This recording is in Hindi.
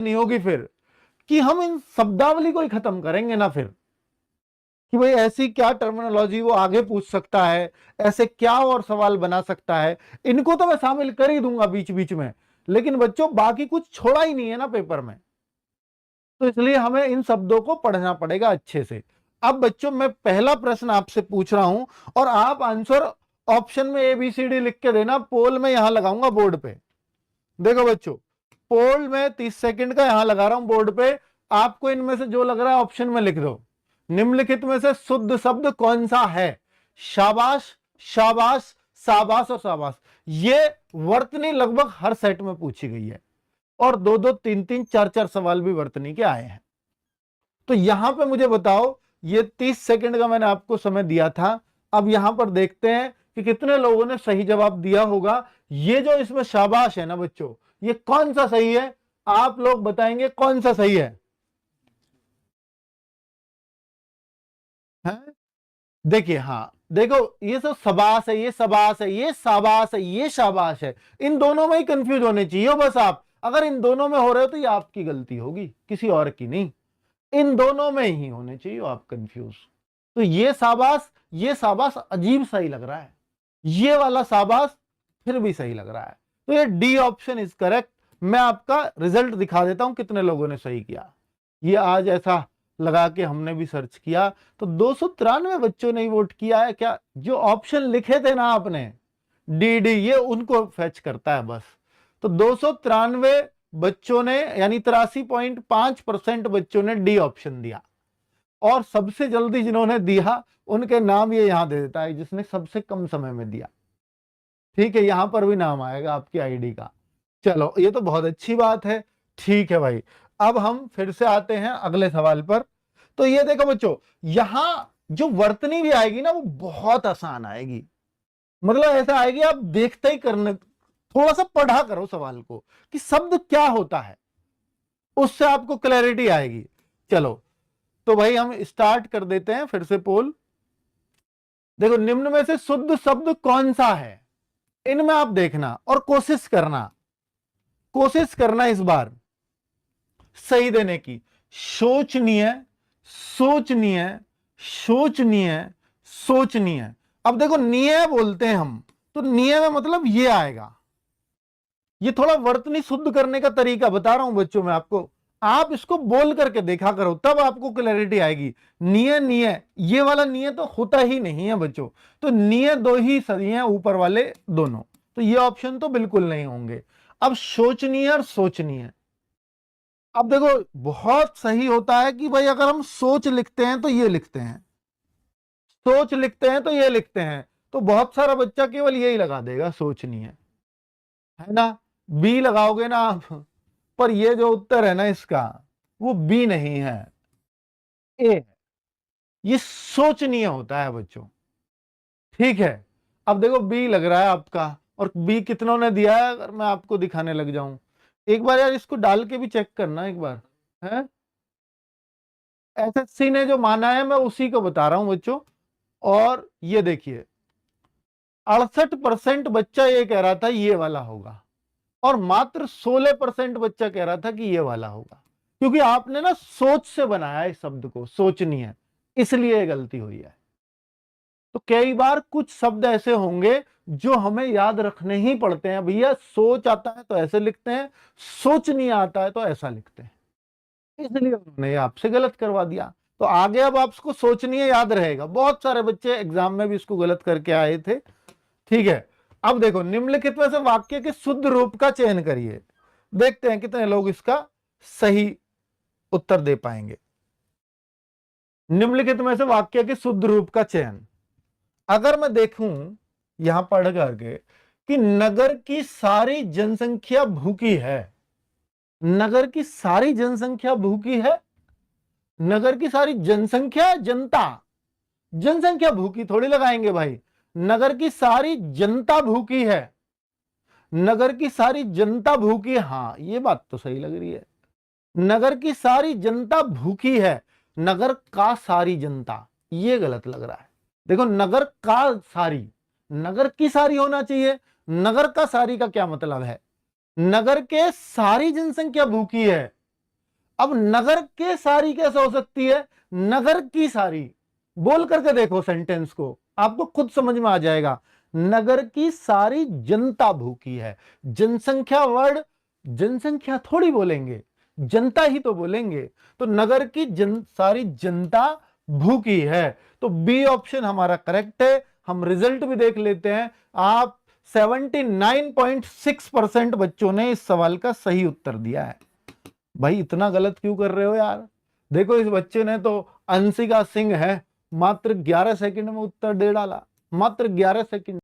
नहीं होगी फिर कि हम इन शब्दावली को ही खत्म करेंगे ना फिर, कि भाई ऐसी क्या टर्मिनोलॉजी वो आगे पूछ सकता है, ऐसे क्या और सवाल बना सकता है। इनको तो मैं शामिल कर ही दूंगा बीच बीच में, लेकिन बच्चों बाकी कुछ छोड़ा ही नहीं है ना पेपर में, तो इसलिए हमें इन शब्दों को पढ़ना पड़ेगा अच्छे से। अब बच्चों मैं पहला प्रश्न आपसे पूछ रहा हूं और आप आंसर ऑप्शन में ABCD लिख के देना, पोल में यहां लगाऊंगा बोर्ड पे। देखो बच्चों, पोल में 30 सेकंड का यहां लगा रहा हूं बोर्ड पे, आपको इनमें से जो लग रहा है ऑप्शन में लिख दो। निम्नलिखित में से शुद्ध शब्द कौन सा है? शाबाश, शाबाश, शाबाश और शाबाश। ये वर्तनी लगभग हर सेट में पूछी गई है और 2-2, 3-3, 4-4 सवाल भी वर्तनी के आए हैं। तो यहां पे मुझे बताओ, ये 30 सेकंड का मैंने आपको समय दिया था। अब यहां पर देखते हैं कि कितने लोगों ने सही जवाब दिया होगा। ये जो इसमें शाबाश है ना बच्चों, ये कौन सा सही है? आप लोग बताएंगे कौन सा सही है? हैं? देखिए, हाँ देखो, ये सब सबास है, ये सबास है, ये शाबाश है, ये शाबाश है। इन दोनों में ही कंफ्यूज होने चाहिए हो बस आप। अगर इन दोनों में हो रहे हो तो ये आपकी गलती होगी, किसी और की नहीं। इन दोनों में ही होने चाहिए आप कंफ्यूज। तो ये शाबाश अजीब सा ही लग रहा है, ये वाला शाबाश फिर भी सही लग रहा है। तो ये डी ऑप्शन इज करेक्ट। मैं आपका रिजल्ट दिखा देता हूं कितने लोगों ने सही किया। ये आज ऐसा लगा के हमने भी सर्च किया तो 293 बच्चों ने ही वोट किया है। क्या जो ऑप्शन लिखे थे ना आपने, डी डी, ये उनको फेच करता है बस। तो 293 बच्चों ने, यानी 83.5% बच्चों ने डी ऑप्शन दिया। और सबसे जल्दी जिन्होंने दिया उनके नाम ये यहां दे देता है, जिसने सबसे कम समय में दिया। ठीक है, यहां पर भी नाम आएगा आपकी आईडी का। चलो, ये तो बहुत अच्छी बात है। ठीक है भाई, अब हम फिर से आते हैं अगले सवाल पर। तो ये देखो बच्चों, यहां जो वर्तनी भी आएगी ना वो बहुत आसान आएगी। मतलब ऐसा आएगी आप देखते ही करने, थोड़ा सा पढ़ा करो सवाल को कि शब्द क्या होता है, उससे आपको क्लैरिटी आएगी। चलो तो भाई हम स्टार्ट कर देते हैं फिर से पोल। देखो, निम्न में से शुद्ध शब्द कौन सा है, इनमें आप देखना और कोशिश करना इस बार सही देने की। शोचनीय, सोचनीय, शोचनीय, सोचनीय। अब देखो, निय बोलते हैं हम, तो निय में मतलब ये आएगा। ये थोड़ा वर्तनी शुद्ध करने का तरीका बता रहा हूं बच्चों मैं आपको, आप इसको बोल करके देखा करो तब आपको क्लैरिटी आएगी। निय, निय, ये वाला निय तो होता ही नहीं है बच्चों। तो निय दो ही सही है, ऊपर वाले दोनों, तो ये ऑप्शन तो बिल्कुल नहीं होंगे। अब शोचनीय और सोचनीय, अब देखो बहुत सही होता है कि भाई अगर हम सोच लिखते हैं तो ये लिखते हैं, सोच लिखते हैं तो ये लिखते हैं, तो बहुत सारा बच्चा केवल यही लगा देगा, सोचनीय, है ना। बी लगाओगे ना आप, पर ये जो उत्तर है ना इसका, वो बी नहीं है, ए है। ये सोचनीय होता है बच्चों। ठीक है, अब देखो बी लग रहा है आपका, और बी कितनों ने दिया है अगर मैं आपको दिखाने लग जाऊं। एक बार यार इसको डाल के भी चेक करना एक बार, है। एसएससी ने जो माना है मैं उसी को बता रहा हूं बच्चों। और ये देखिए, 68% बच्चा ये कह रहा था ये वाला होगा, और मात्र 16% बच्चा कह रहा था कि ये वाला होगा। क्योंकि आपने ना सोच से बनाया इस शब्द को, सोचनी है, इसलिए गलती हुई है। तो कई बार कुछ शब्द ऐसे होंगे जो हमें याद रखने ही पड़ते हैं। भैया सोच आता है तो ऐसे लिखते हैं, सोच नहीं आता है तो ऐसा लिखते हैं, इसलिए उन्होंने आपसे गलत करवा दिया। तो आगे अब आपको सोचनी है, याद रहेगा। बहुत सारे बच्चे एग्जाम में भी इसको गलत करके आए थे। ठीक है, अब देखो, निम्नलिखित में से वाक्य के शुद्ध रूप का चयन करिए। देखते हैं कितने लोग इसका सही उत्तर दे पाएंगे। निम्नलिखित में से वाक्य के शुद्ध रूप का चयन, अगर मैं देखूं यहां पढ़ करके कि नगर की सारी जनसंख्या भूखी है, नगर की सारी जनसंख्या भूखी है, नगर की सारी जनसंख्या, जनता, जनसंख्या भूखी थोड़ी लगाएंगे भाई। नगर की सारी जनता भूखी है, नगर की सारी जनता भूखी है, हाँ ये बात तो सही लग रही है। नगर की सारी जनता भूखी है, नगर का सारी जनता, ये गलत लग रहा है। देखो, नगर का सारी, नगर की सारी होना चाहिए। नगर का सारी का क्या मतलब है? नगर के सारी जनसंख्या भूखी है, अब नगर के सारी कैसे हो सकती है? नगर की सारी, बोल करके देखो सेंटेंस को, आपको खुद समझ में आ जाएगा। नगर की सारी जनता भूखी है। जनसंख्या वर्ड, जनसंख्या थोड़ी बोलेंगे, जनता ही तो बोलेंगे। तो नगर की सारी जनता भूखी है। तो बी ऑप्शन हमारा करेक्ट है। हम रिजल्ट भी देख लेते हैं। आप 79.6% बच्चों ने इस सवाल का सही उत्तर दिया है। भाई इतना गलत क्यों कर रहे हो यार? देखो इस बच्चे ने तो अंशिका सिंह है, मात्र 11 सेकंड में उत्तर दे डाला, मात्र 11 सेकंड।